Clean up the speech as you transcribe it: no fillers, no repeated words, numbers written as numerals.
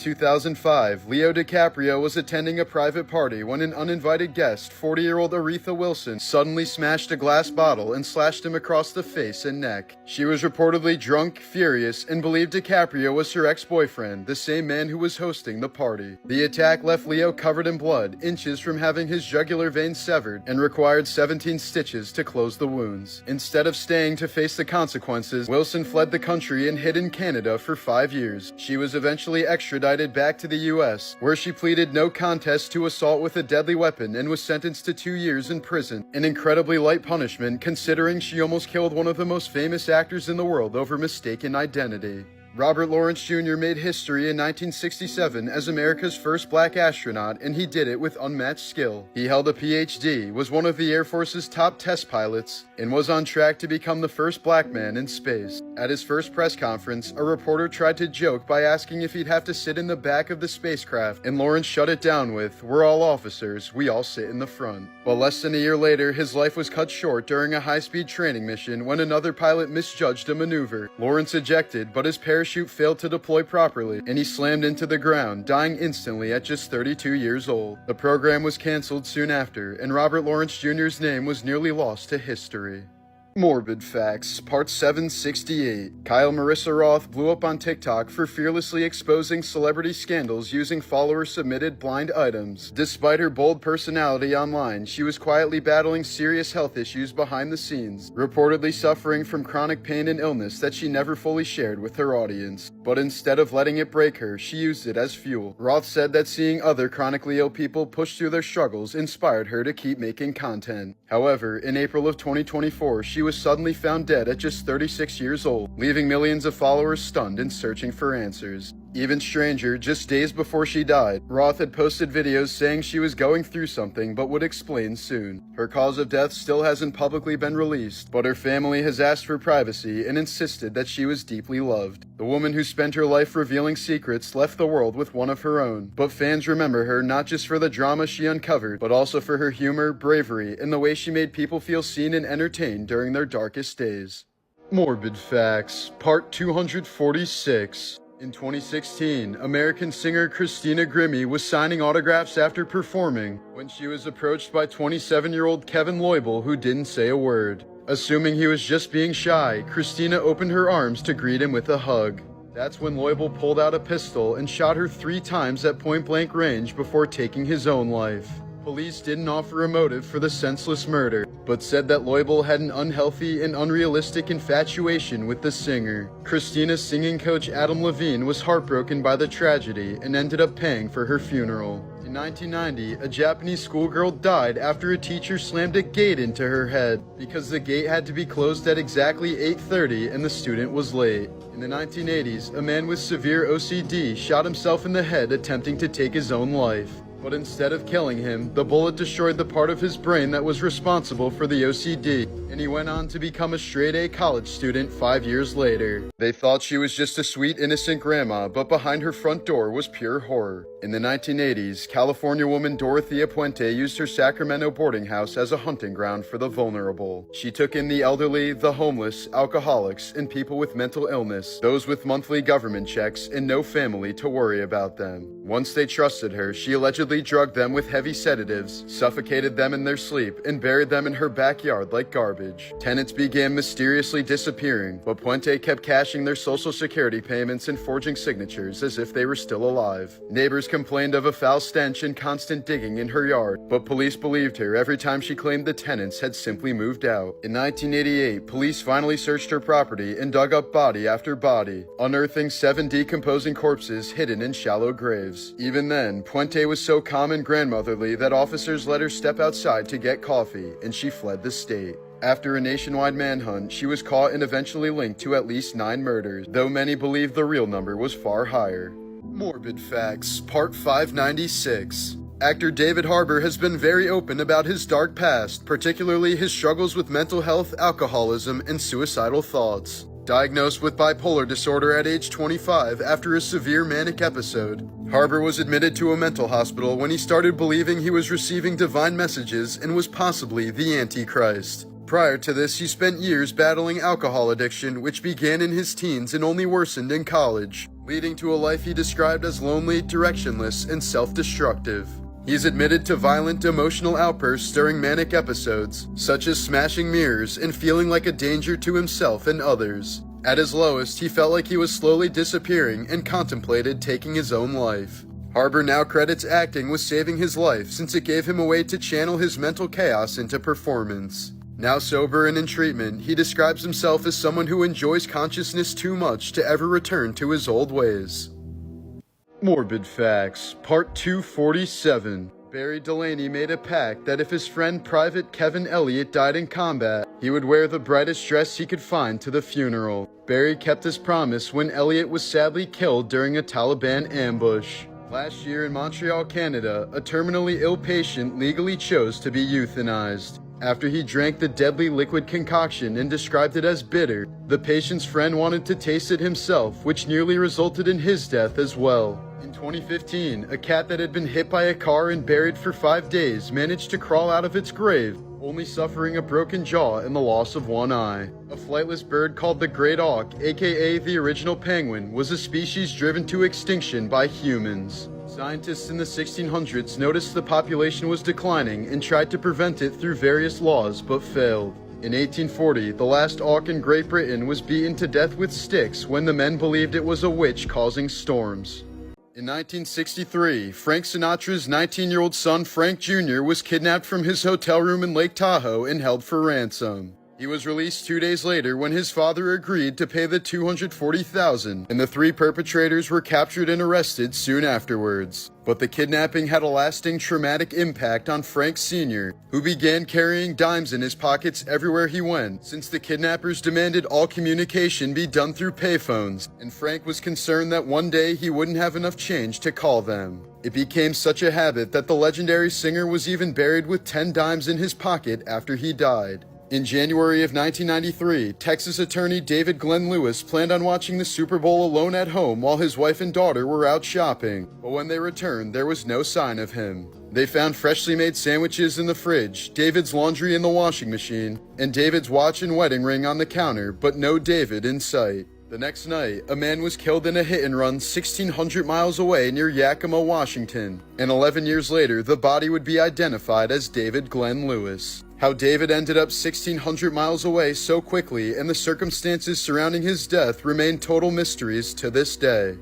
2005, Leo DiCaprio was attending a private party when an uninvited guest, 40-year-old Aretha Wilson, suddenly smashed a glass bottle and slashed him across the face and neck. She was reportedly drunk, furious, and believed DiCaprio was her ex-boyfriend, the same man who was hosting the party. The attack left Leo covered in blood, inches from having his jugular vein severed, and required 17 stitches to close the wounds. Instead of staying to face the consequences, Wilson fled the country and hid in Canada for 5 years. She was eventually extradited back to the US, where she pleaded no contest to assault with a deadly weapon and was sentenced to 2 years in prison, an incredibly light punishment considering she almost killed one of the most famous actors in the world over mistaken identity. Robert Lawrence Jr. made history in 1967 as America's first black astronaut, and he did it with unmatched skill. He held a PhD, was one of the Air Force's top test pilots, and was on track to become the first black man in space. At his first press conference, a reporter tried to joke by asking if he'd have to sit in the back of the spacecraft, and Lawrence shut it down with, "We're all officers, we all sit in the front." But less than a year later, his life was cut short during a high-speed training mission when another pilot misjudged a maneuver. Lawrence ejected, but his parachute failed to deploy properly, and he slammed into the ground, dying instantly at just 32 years old. The program was canceled soon after, and Robert Lawrence Jr.'s name was nearly lost to history. Morbid Facts, Part 768. Kyle Marissa Roth blew up on TikTok for fearlessly exposing celebrity scandals using follower-submitted blind items. Despite her bold personality online, she was quietly battling serious health issues behind the scenes, reportedly suffering from chronic pain and illness that she never fully shared with her audience. But instead of letting it break her, she used it as fuel. Roth said that seeing other chronically ill people push through their struggles inspired her to keep making content. However, in April of 2024, she was suddenly found dead at just 36 years old, leaving millions of followers stunned and searching for answers. Even stranger, just days before she died, Roth had posted videos saying she was going through something but would explain soon. Her cause of death still hasn't publicly been released, but her family has asked for privacy and insisted that she was deeply loved. The woman who spent her life revealing secrets left the world with one of her own, but fans remember her not just for the drama she uncovered, but also for her humor, bravery, and the way she made people feel seen and entertained during their darkest days. Morbid Facts, Part 246. In 2016, American singer Christina Grimmie was signing autographs after performing when she was approached by 27-year-old Kevin Loibl, who didn't say a word. Assuming he was just being shy, Christina opened her arms to greet him with a hug. That's when Loibl pulled out a pistol and shot her 3 times at point-blank range before taking his own life. Police didn't offer a motive for the senseless murder, but said that Loibl had an unhealthy and unrealistic infatuation with the singer. Christina's singing coach Adam Levine was heartbroken by the tragedy and ended up paying for her funeral. In 1990, a Japanese schoolgirl died after a teacher slammed a gate into her head because the gate had to be closed at exactly 8:30 and the student was late. In the 1980s, a man with severe OCD shot himself in the head attempting to take his own life. But instead of killing him, the bullet destroyed the part of his brain that was responsible for the OCD, and he went on to become a straight-A college student 5 years later. They thought she was just a sweet, innocent grandma, but behind her front door was pure horror. In the 1980s, California woman Dorothea Puente used her Sacramento boarding house as a hunting ground for the vulnerable. She took in the elderly, the homeless, alcoholics, and people with mental illness, those with monthly government checks and no family to worry about them. Once they trusted her, she allegedly drugged them with heavy sedatives, suffocated them in their sleep, and buried them in her backyard like garbage. Tenants began mysteriously disappearing, but Puente kept cashing their social security payments and forging signatures as if they were still alive. Neighbors complained of a foul stench and constant digging in her yard, but police believed her every time she claimed the tenants had simply moved out. In 1988, police finally searched her property and dug up body after body, unearthing 7 decomposing corpses hidden in shallow graves. Even then, Puente was so calm and grandmotherly that officers let her step outside to get coffee, and she fled the state. After a nationwide manhunt, she was caught and eventually linked to at least 9 murders, though many believe the real number was far higher. Morbid Facts, Part 596. Actor David Harbour has been very open about his dark past, particularly his struggles with mental health, alcoholism, and suicidal thoughts. Diagnosed with bipolar disorder at age 25 after a severe manic episode, Harbour was admitted to a mental hospital when he started believing he was receiving divine messages and was possibly the Antichrist. Prior to this, he spent years battling alcohol addiction, which began in his teens and only worsened in college. leading to a life he described as lonely, directionless, and self-destructive. He's admitted to violent emotional outbursts during manic episodes, such as smashing mirrors and feeling like a danger to himself and others. At his lowest, he felt like he was slowly disappearing and contemplated taking his own life. Harbour now credits acting with saving his life since it gave him a way to channel his mental chaos into performance. Now sober and in treatment, he describes himself as someone who enjoys consciousness too much to ever return to his old ways. Morbid Facts, Part 247. Barry Delaney made a pact that if his friend Private Kevin Elliott died in combat, he would wear the brightest dress he could find to the funeral. Barry kept his promise when Elliott was sadly killed during a Taliban ambush. Last year in Montreal, Canada, a terminally ill patient legally chose to be euthanized. After he drank the deadly liquid concoction and described it as bitter, the patient's friend wanted to taste it himself, which nearly resulted in his death as well. In 2015, a cat that had been hit by a car and buried for 5 days managed to crawl out of its grave, only suffering a broken jaw and the loss of one eye. A flightless bird called the great auk, aka the original penguin, was a species driven to extinction by humans. Scientists in the 1600s noticed the population was declining and tried to prevent it through various laws, but failed. In 1840, the last auk in Great Britain was beaten to death with sticks when the men believed it was a witch causing storms. In 1963, Frank Sinatra's 19-year-old son Frank Jr. was kidnapped from his hotel room in Lake Tahoe and held for ransom. He was released 2 days later when his father agreed to pay the $240,000, and the 3 perpetrators were captured and arrested soon afterwards. But the kidnapping had a lasting traumatic impact on Frank Sr., who began carrying dimes in his pockets everywhere he went, since the kidnappers demanded all communication be done through payphones, and Frank was concerned that one day he wouldn't have enough change to call them. It became such a habit that the legendary singer was even buried with 10 dimes in his pocket after he died. In January of 1993, Texas attorney David Glenn Lewis planned on watching the Super Bowl alone at home while his wife and daughter were out shopping, but when they returned, there was no sign of him. They found freshly made sandwiches in the fridge, David's laundry in the washing machine, and David's watch and wedding ring on the counter, but no David in sight. The next night, a man was killed in a hit-and-run 1,600 miles away near Yakima, Washington, and 11 years later, the body would be identified as David Glenn Lewis. How David ended up 1,600 miles away so quickly and the circumstances surrounding his death remain total mysteries to this day.